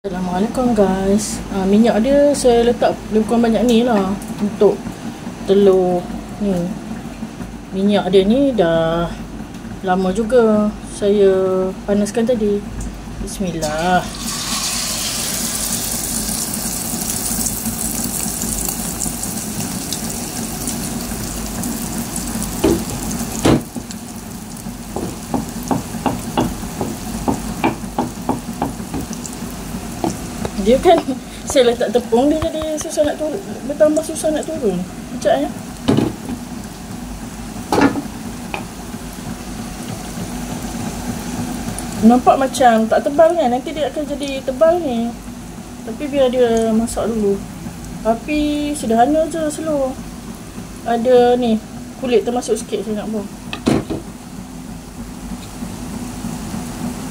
Assalamualaikum guys. Minyak dia saya letak lebih kurang banyak ni lah untuk telur ni. Minyak dia ni dah lama juga saya panaskan tadi. Bismillah. Dia kan saya letak tepung dia jadi susah nak turun, bertambah susah nak turun. Sekejap ya. Nampak macam tak tebal kan, nanti dia akan jadi tebal ni. Tapi biar dia masak dulu. Tapi sederhana je, slow. Ada ni, kulit termasuk sikit saya nak buang.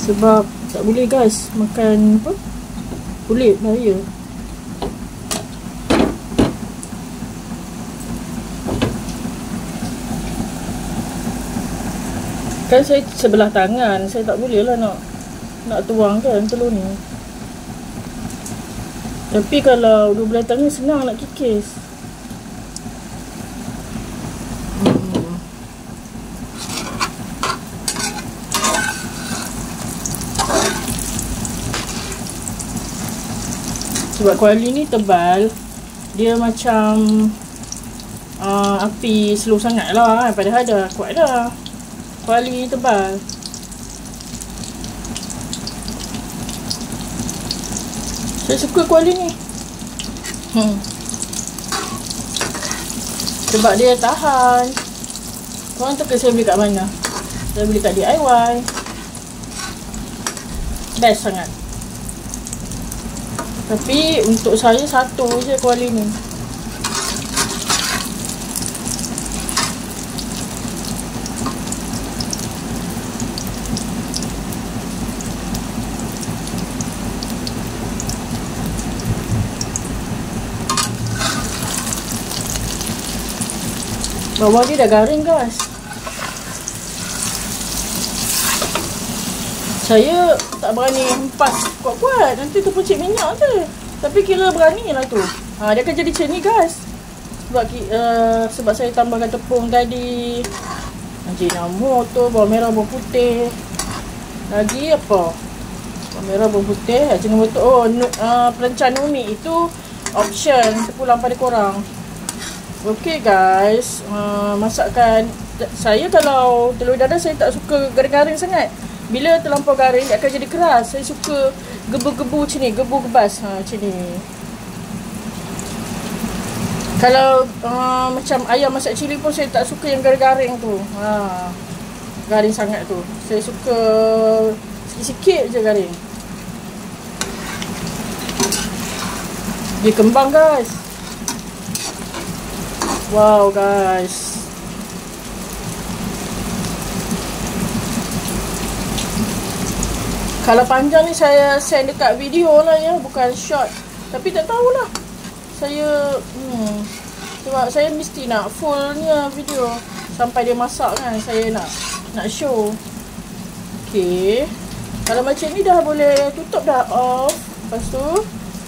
Sebab tak boleh guys makan apa? Kulit bahaya. Kan saya sebelah tangan, saya tak boleh lah nak tuang kan telur ni. Tapi kalau dua belah tangan senang nak kikis. Sebab kuali ni tebal, dia macam api slow sangat lah kan. Padahal dah kuat dah. Kuali tebal. Saya suka kuali ni. Sebab dia tahan. Korang teka saya beli kat mana? Saya beli kat DIY. Best sangat. Tapi untuk saya satu je kuali ni. Bawah dia dah garing guys. Saya tak berani hempas kuat-kuat, nanti terpercik minyak je. Tapi kira berani lah tu. Dia akan jadi macam ni guys. Sebab saya tambahkan tepung tadi, Ajinomoto, bawang merah, bawang putih. Lagi apa? Bawang merah, bawang putih, Ajinomoto. Perencan umi itu option, terpulang pada korang. Okay guys, masakan saya kalau telur dadah saya tak suka garing-garing sangat. Bila terlampau garing dia akan jadi keras. Saya suka gebu-gebu macam ni, gebu-gebas macam ni. Kalau macam ayam masak cili pun saya tak suka yang garing-garing tu. Garing sangat tu. Saya suka sikit-sikit je garing. Dia kembang guys. Wow guys. Kalau panjang ni saya send dekat video lah ya, bukan short. Tapi tak tahulah. Saya sebab saya mesti nak fullnya video sampai dia masak kan, saya nak show. Okey. Kalau macam ni dah boleh tutup dah off. Lepas tu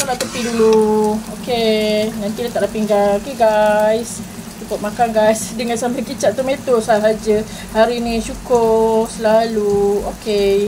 letak tepi dulu. Okey, nanti letak dalam pinggan. Okey guys. Cukup makan guys dengan sambal kicap tomato sahaja. Hari ni syukur selalu. Okey.